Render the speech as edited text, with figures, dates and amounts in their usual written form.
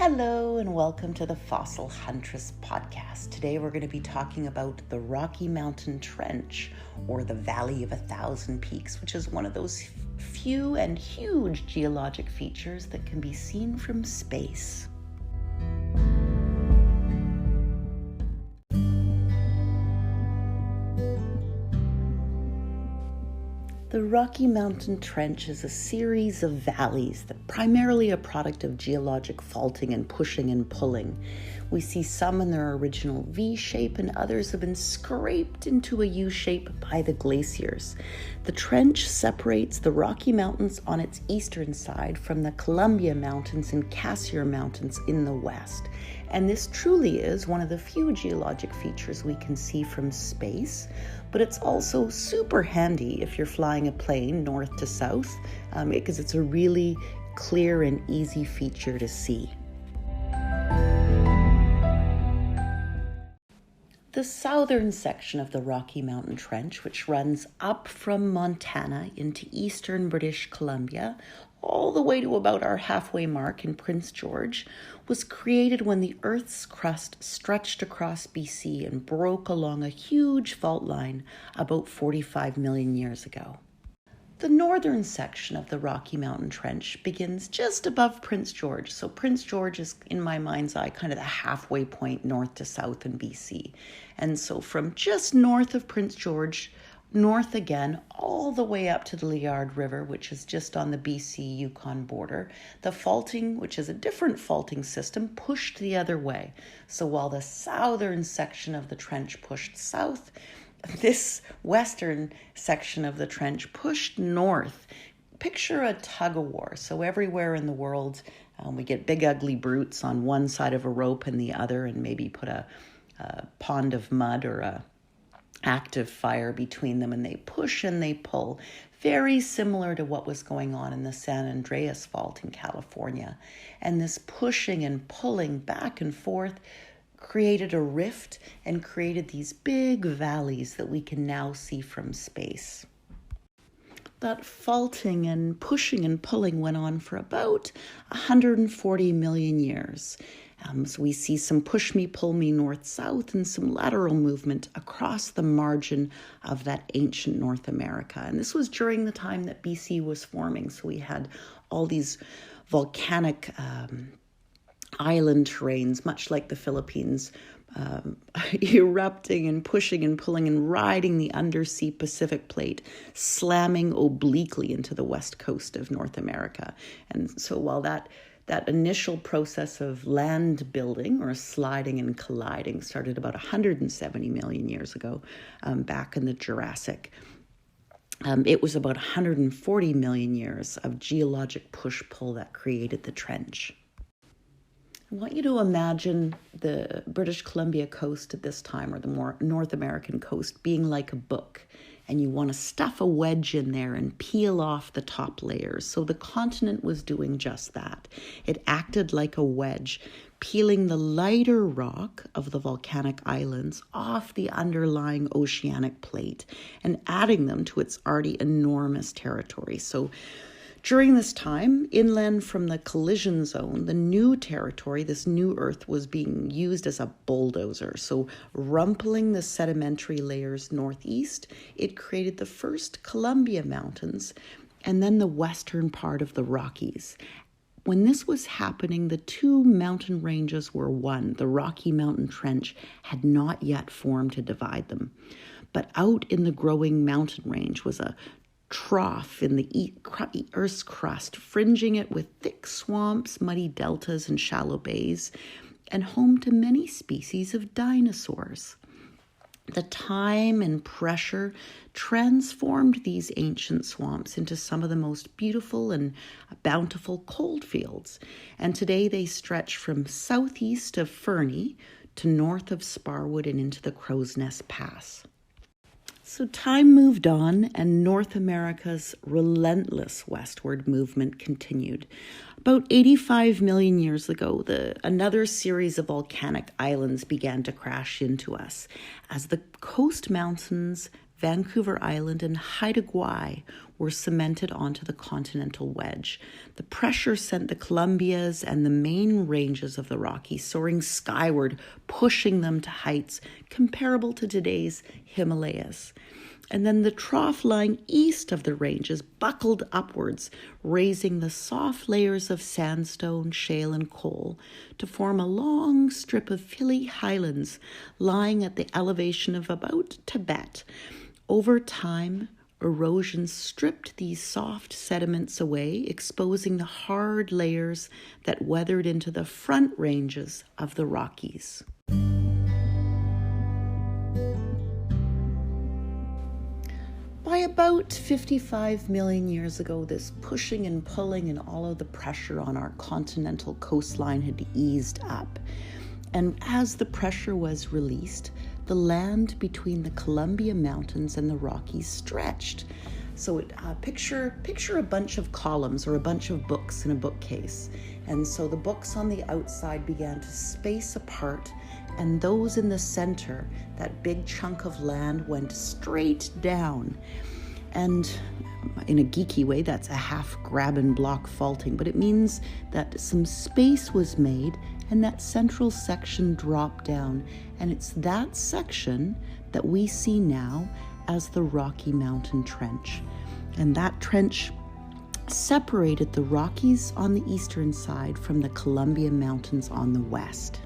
Hello and welcome to the Fossil Huntress podcast. Today we're going to be talking about the Rocky Mountain Trench, or the Valley of 1,000 Peaks, which is one of those few and huge geologic features that can be seen from space. The Rocky Mountain Trench is a series of valleys that primarily a product of geologic faulting and pushing and pulling. We see some in their original V shape and others have been scraped into a U shape by the glaciers. The trench separates the Rocky Mountains on its eastern side from the Columbia Mountains and Cassiar Mountains in the west. And this truly is one of the few geologic features we can see from space, but it's also super handy if you're flying a plane north to south, because it's a really clear and easy feature to see. The southern section of the Rocky Mountain Trench, which runs up from Montana into eastern British Columbia, all the way to about our halfway mark in Prince George, was created when the Earth's crust stretched across BC and broke along a huge fault line about 45 million years ago. The northern section of the Rocky Mountain Trench begins just above Prince George. So Prince George is, in my mind's eye, kind of the halfway point north to south in BC. And so from just north of Prince George, north again, all the way up to the Liard River, which is just on the BC-Yukon border, the faulting, which is a different faulting system, pushed the other way. So while the southern section of the trench pushed south, this western section of the trench pushed north. Picture a tug-of-war. So everywhere in the world, we get big ugly brutes on one side of a rope and the other, and maybe put a pond of mud or a active fire between them, and they push and they pull. Very similar to what was going on in the San Andreas Fault in California. And this pushing and pulling back and forth created a rift and created these big valleys that we can now see from space. That faulting and pushing and pulling went on for about 140 million years. So we see some push me, pull me north-south and some lateral movement across the margin of that ancient North America. And this was during the time that BC was forming. So we had all these volcanic island terrains, much like the Philippines, erupting and pushing and pulling and riding the undersea Pacific plate, slamming obliquely into the west coast of North America. And so while that initial process of land building or sliding and colliding started about 170 million years ago, back in the Jurassic, it was about 140 million years of geologic push-pull that created the trench. I want you to imagine the British Columbia coast at this time, or the more North American coast, being like a book. And you want to stuff a wedge in there and peel off the top layers. So the continent was doing just that. It acted like a wedge, peeling the lighter rock of the volcanic islands off the underlying oceanic plate and adding them to its already enormous territory. So during this time, inland from the collision zone, the new territory, this new Earth, was being used as a bulldozer. So rumpling the sedimentary layers northeast, it created the first Columbia Mountains and then the western part of the Rockies. When this was happening, the two mountain ranges were one. The Rocky Mountain Trench had not yet formed to divide them. But out in the growing mountain range was a trough in the Earth's crust, fringing it with thick swamps, muddy deltas, and shallow bays, and home to many species of dinosaurs. The time and pressure transformed these ancient swamps into some of the most beautiful and bountiful cold fields, and today they stretch from southeast of Fernie to north of Sparwood and into the Crow's Nest Pass. So time moved on and North America's relentless westward movement continued. About 85 million years ago, another series of volcanic islands began to crash into us as the coast mountains Vancouver Island, and Haida Gwaii were cemented onto the continental wedge. The pressure sent the Columbias and the main ranges of the Rockies soaring skyward, pushing them to heights comparable to today's Himalayas. And then the trough lying east of the ranges buckled upwards, raising the soft layers of sandstone, shale, and coal to form a long strip of hilly highlands lying at the elevation of about Tibet. Over time, erosion stripped these soft sediments away, exposing the hard layers that weathered into the front ranges of the Rockies. By about 55 million years ago, this pushing and pulling and all of the pressure on our continental coastline had eased up. And as the pressure was released, the land between the Columbia Mountains and the Rockies stretched. So picture a bunch of columns or a bunch of books in a bookcase. And so the books on the outside began to space apart, and those in the center, that big chunk of land, went straight down. And in a geeky way, that's a half graben block faulting, but it means that some space was made and that central section dropped down. And it's that section that we see now as the Rocky Mountain Trench. And that trench separated the Rockies on the eastern side from the Columbia Mountains on the west.